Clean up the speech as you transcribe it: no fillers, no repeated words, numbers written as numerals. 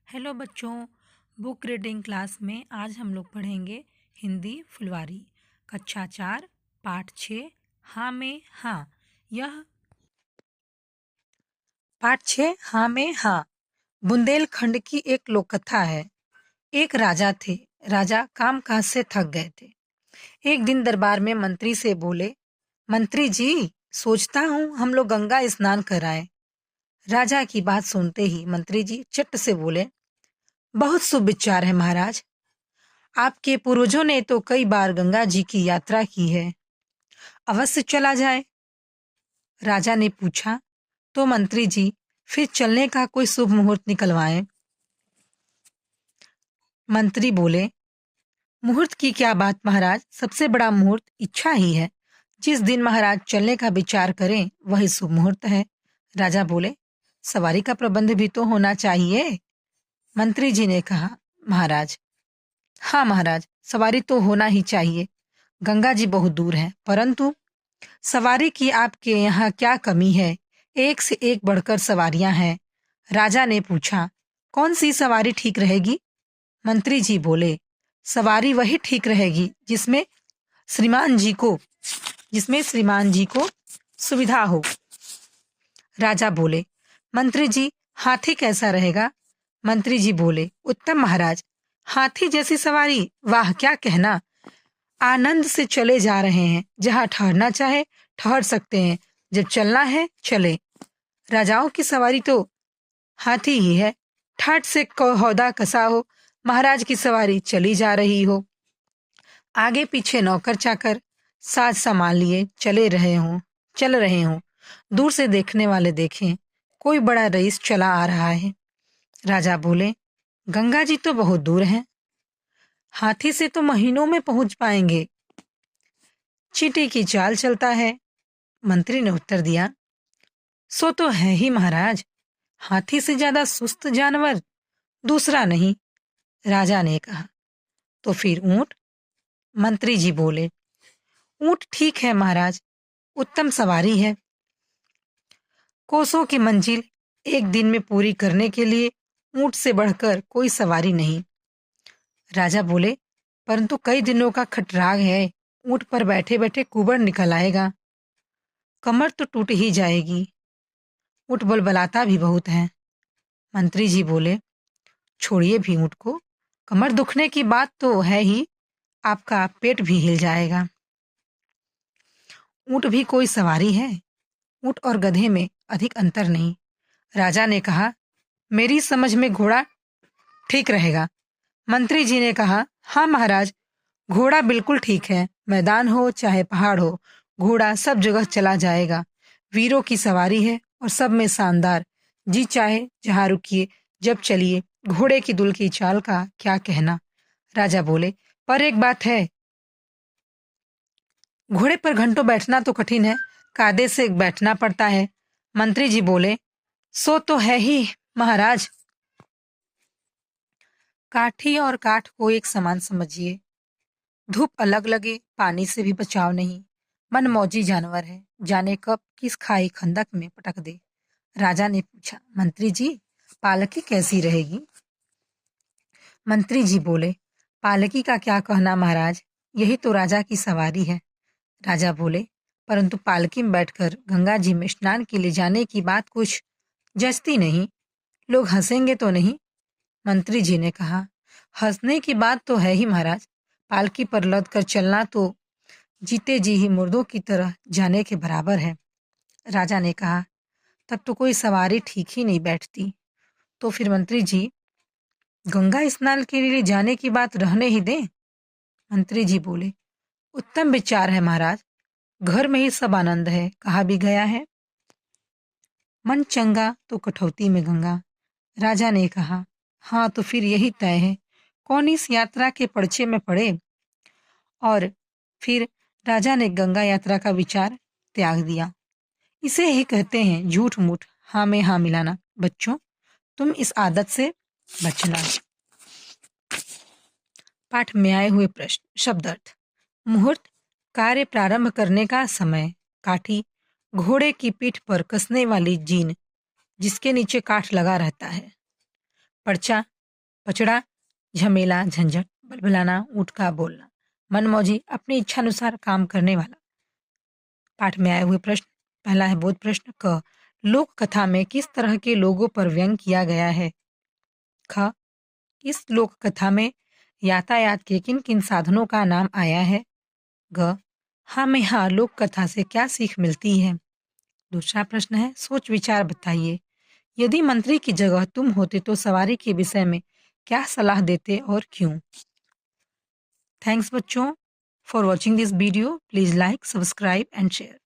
Hello बच्चों, book reading class में आज हम लोग पढ़ेंगे हिंदी फुलवारी कक्षा 4 पाठ 6 हाँ में हाँ। यह पाठ 6 हाँ में हाँ बुंदेलखंड की एक लोक कथा है। एक राजा थे। राजा काम काज से थक गए थे। एक दिन दरबार में मंत्री से बोले, मंत्री जी, सोचता हूँ हम लोग गंगा स्नान कराएं। राजा की बात सुनते ही मंत्री जी चट से बोले, बहुत शुभ विचार है महाराज। आपके पूर्वजों ने तो कई बार गंगा जी की यात्रा की है, अवश्य चला जाए। राजा ने पूछा, तो मंत्री जी फिर चलने का कोई शुभ मुहूर्त निकलवाएं। मंत्री बोले, मुहूर्त की क्या बात महाराज, सबसे बड़ा मुहूर्त इच्छा ही है। जिस दिन महाराज चलने का विचार करें वही शुभ मुहूर्त है। राजा बोले, सवारी का प्रबंध भी तो होना चाहिए। मंत्री जी ने कहा, महाराज, हाँ महाराज, सवारी तो होना ही चाहिए। गंगा जी बहुत दूर है, परंतु सवारी की आपके यहाँ क्या कमी है? एक से एक बढ़कर सवारियां हैं। राजा ने पूछा, कौन सी सवारी ठीक रहेगी? मंत्री जी बोले, सवारी वही ठीक रहेगी श्रीमान जी को जिसमें श्रीमान जी को सुविधा हो। राजा बोले, मंत्री जी, हाथी कैसा रहेगा? मंत्री जी बोले, उत्तम महाराज। हाथी जैसी सवारी, वाह क्या कहना। आनंद से चले जा रहे हैं, जहाँ ठहरना चाहे ठहर सकते हैं, जब चलना है चले। राजाओं की सवारी तो हाथी ही है। ठाट से हौदा कसा हो, महाराज की सवारी चली जा रही हो, आगे पीछे नौकर चाकर साज सामान लिए चल रहे हों। दूर से देखने वाले देखें, कोई बड़ा रईस चला आ रहा है। राजा बोले, गंगा जी तो बहुत दूर हैं, हाथी से तो महीनों में पहुंच पाएंगे। चींटी की चाल चलता है। मंत्री ने उत्तर दिया, सो तो है ही महाराज, हाथी से ज्यादा सुस्त जानवर दूसरा नहीं। राजा ने कहा, तो फिर ऊंट? मंत्री जी बोले, ऊंट ठीक है महाराज, उत्तम सवारी है। कोसों की मंजिल एक दिन में पूरी करने के लिए ऊंट से बढ़कर कोई सवारी नहीं। राजा बोले, परंतु कई दिनों का खटराग है, ऊंट पर बैठे बैठे कुबड़ निकल आएगा, कमर तो टूट ही जाएगी। ऊंट बलबलाता भी बहुत है। मंत्री जी बोले, छोड़िए भी ऊंट को, कमर दुखने की बात तो है ही, आपका पेट भी हिल जाएगा। ऊंट भी कोई सवारी है, ऊंट और गधे में अधिक अंतर नहीं। राजा ने कहा, मेरी समझ में घोड़ा ठीक रहेगा। मंत्री जी ने कहा, हाँ महाराज, घोड़ा बिल्कुल ठीक है। मैदान हो चाहे पहाड़ हो, घोड़ा सब जगह चला जाएगा। वीरों की सवारी है और सब में शानदार। जी चाहे जहाँ रुकिए, जब चलिए, घोड़े की दुल की चाल का क्या कहना। राजा बोले, पर एक बात है, घोड़े पर घंटों बैठना तो कठिन है, कायदे से बैठना पड़ता है। मंत्री जी बोले, सो तो है ही महाराज। काठी और काठ को एक समान समझिए। धूप अलग लगे, पानी से भी बचाव नहीं। मन मौजी जानवर है, जाने कब किस खाई खंदक में पटक दे। राजा ने पूछा, मंत्री जी, पालकी कैसी रहेगी? मंत्री जी बोले, पालकी का क्या कहना महाराज, यही तो राजा की सवारी है। राजा बोले, परंतु पालकी में बैठकर गंगा जी में स्नान के लिए जाने की बात कुछ जचती नहीं, लोग हंसेंगे तो नहीं। मंत्री जी ने कहा, हंसने की बात तो है ही महाराज, पालकी पर लद कर चलना तो जीते जी ही मुर्दों की तरह जाने के बराबर है। राजा ने कहा, तब तो कोई सवारी ठीक ही नहीं बैठती। तो फिर मंत्री जी, गंगा स्नान के लिए जाने की बात रहने ही दें। मंत्री जी बोले, उत्तम विचार है महाराज, घर में ही सब आनंद है, कहा भी गया है, मन चंगा तो कठौती में गंगा। राजा ने कहा, हाँ तो फिर यही तय है, कौन इस यात्रा के पर्चे में पड़े। और फिर राजा ने गंगा यात्रा का विचार त्याग दिया। इसे ही कहते हैं झूठ मूठ हाँ में हाँ मिलाना। बच्चों, तुम इस आदत से बचना। पाठ में आए हुए प्रश्न। शब्दार्थ। मुहूर्त, कार्य प्रारंभ करने का समय। काठी, घोड़े की पीठ पर कसने वाली जीन जिसके नीचे काठ लगा रहता है। पर्चा, पचड़ा, झमेला, झंझट, बलबलाना, ऊँट का बोलना, मनमौजी, अपनी इच्छा अनुसार काम करने वाला। पाठ में आए हुए प्रश्न। पहला है बोध प्रश्न। क, लोक कथा में किस तरह के लोगों पर व्यंग किया गया है? ख, इस लोक कथा में यातायात के किन किन साधनों का नाम आया है? ग, हमें यहाँ लोक कथा से क्या सीख मिलती है? दूसरा प्रश्न है सोच विचार बताइए। यदि मंत्री की जगह तुम होते तो सवारी के विषय में क्या सलाह देते और क्यों? थैंक्स बच्चों for watching this video. Please like, subscribe and share.